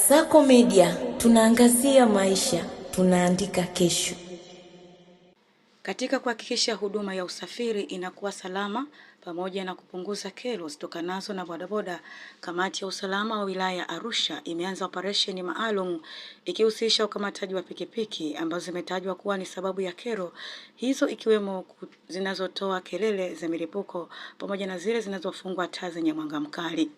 Kasako Media, tunaangazia maisha, tunaandika kesho. Katika kuhakikisha huduma ya usafiri inakuwa salama pamoja na kupunguza kero zitokanazo na bodaboda, kamati ya usalama wa wilaya ya Arusha imeanza operesheni maalum ikihusisha ukamataji wa pikipiki ambazo zimetajwa kuwa ni sababu ya kero hizo, ikiwemo zinazotoa kelele za milipuko pamoja na zile zinazofungwa taa zenye mwanga mkali.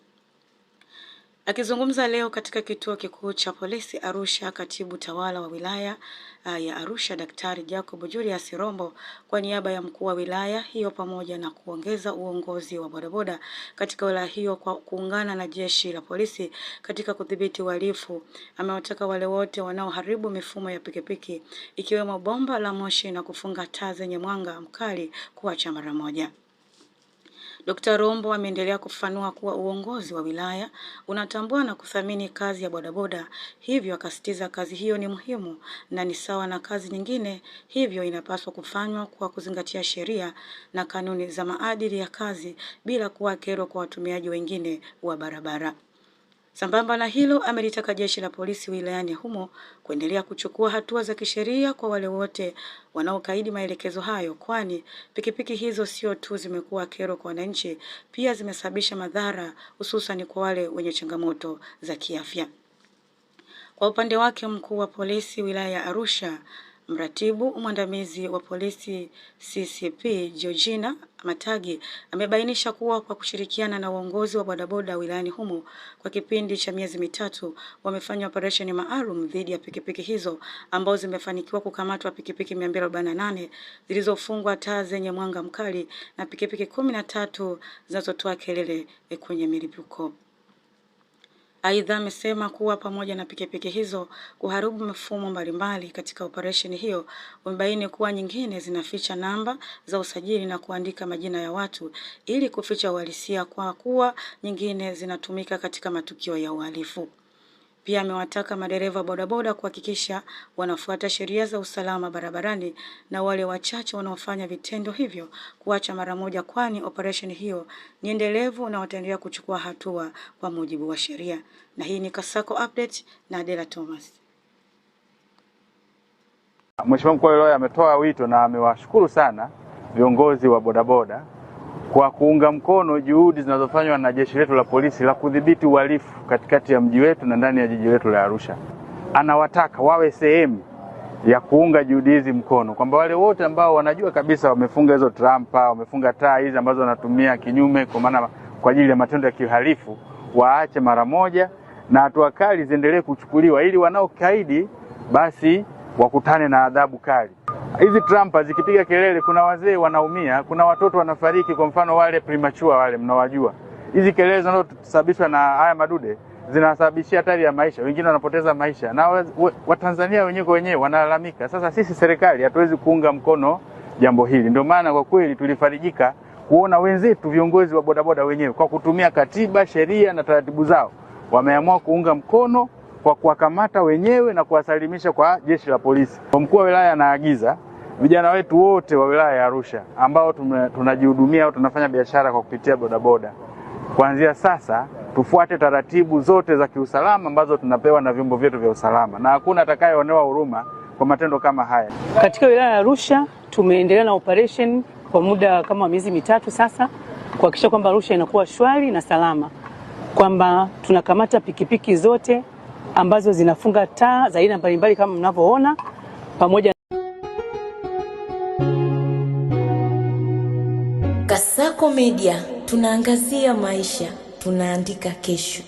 Akizungumza leo katika kituo kikuu cha polisi Arusha, katibu tawala wa wilaya ya Arusha Daktari Jacob Julius Rombo, kwa niaba ya mkuu wa wilaya hiyo pamoja na kuongeza uongozi wa bodaboda katika wilaya hiyo kwa kuungana na jeshi la polisi katika kudhibiti uhalifu, amewataka wale wote wanaoharibu mifumo ya pikipiki ikiwemo bomba la moshi na kufunga taa zenye mwanga mkali kuacha mara moja. Dr. Rombo ameendelea kufafanua kuwa uongozi wa wilaya unatambua na kuthamini kazi ya bodaboda, hivyo akasitiza kazi hiyo ni muhimu na ni sawa na kazi nyingine, hivyo inapaswa kufanywa kwa kuzingatia sheria na kanuni za maadili ya kazi bila kuwa kero kwa watumiaji wengine wa barabara. Sambamba na hilo, amelitaka jeshi la polisi wilayani humo kuendelea kuchukua hatua za kisheria kwa wale wote wanaokaidi maelekezo hayo, kwani pikipiki hizo sio tu zimekuwa kero kwa wananchi, pia zimesababisha madhara hususan kwa wale wenye changamoto za kiafya. Kwa upande wake, mkuu wa polisi wilaya ya Arusha, mratibu mwandamizi wa polisi CCP Georgina Matagi, amebainisha kuwa kwa kushirikiana na uongozi wa bodaboda wilayani humo kwa kipindi cha miezi mitatu wamefanya operesheni maalum dhidi ya pikipiki hizo ambazo zimefanikiwa kukamatwa pikipiki 248 zilizofungwa taa zenye mwanga mkali na pikipiki 13 zinazotoa kelele kwenye milipuko. Aidha, amesema kuwa pamoja na pikipiki hizo kuharibu mifumo mbalimbali katika operesheni hiyo, wamebaini kuwa nyingine zinaficha namba za usajili na kuandika majina ya watu ili kuficha uhalisia, kwa kuwa nyingine zinatumika katika matukio ya uhalifu. Pia amewataka madereva bodaboda kuhakikisha wanafuata sheria za usalama barabarani na wale wachache wanaofanya vitendo hivyo kuacha mara moja, kwani operation hiyo ni endelevu na wataendelea kuchukua hatua kwa mujibu wa sheria. Na hii ni Kasako Update na Adela Thomas. Mheshimiwa mkuu wa wilaya ametoa wito na amewashukuru sana viongozi wa bodaboda kwa kuunga mkono juhudi zinazofanywa na jeshi letu la polisi la kudhibiti uhalifu katikati ya mji wetu na ndani ya jiji letu la Arusha. Anawataka wawe sehemu ya kuunga juhudi hizi mkono, kwamba wale wote ambao wanajua kabisa wamefunga hizo trampa, wamefunga taa hizi ambazo wanatumia kinyume kwa ajili ya matendo ya kihalifu, waache mara moja na hatua kali ziendelee kuchukuliwa ili wanaokaidi basi wakutane na adhabu kali. Hizi trampa zikipiga kelele, kuna wazee wanaumia, kuna watoto wanafariki, kwa mfano wale premature wale mnawajua. Hizi kelele zinazosababishwa na haya madude zinasababishia hatari ya maisha, wengine wanapoteza maisha na Watanzania wenyewe wanalalamika. Sasa sisi serikali hatuwezi kuunga mkono jambo hili. Ndio maana kwa kweli tulifarijika kuona wenzetu viongozi wa bodaboda wenyewe kwa kutumia katiba, sheria na taratibu zao wameamua kuunga mkono kwa kuwakamata wenyewe na kuwasalimisha kwa jeshi la polisi. Mkuu wa wilaya anaagiza vijana wetu wote wa wilaya ya Arusha ambao tunajihudumia au tunafanya biashara kwa kupitia bodaboda, kuanzia sasa tufuate taratibu zote za kiusalama ambazo tunapewa na vyombo vyetu vya usalama, na hakuna atakayeonewa huruma kwa matendo kama haya. Katika wilaya ya Arusha tumeendelea na operation kwa muda kama miezi mitatu sasa kuhakikisha kwamba Arusha inakuwa shwari na salama, kwamba tunakamata pikipiki zote ambazo zinafunga taa za aina mbalimbali kama mnavyoona pamoja. Kasako Media, tunaangazia maisha, tunaandika kesho.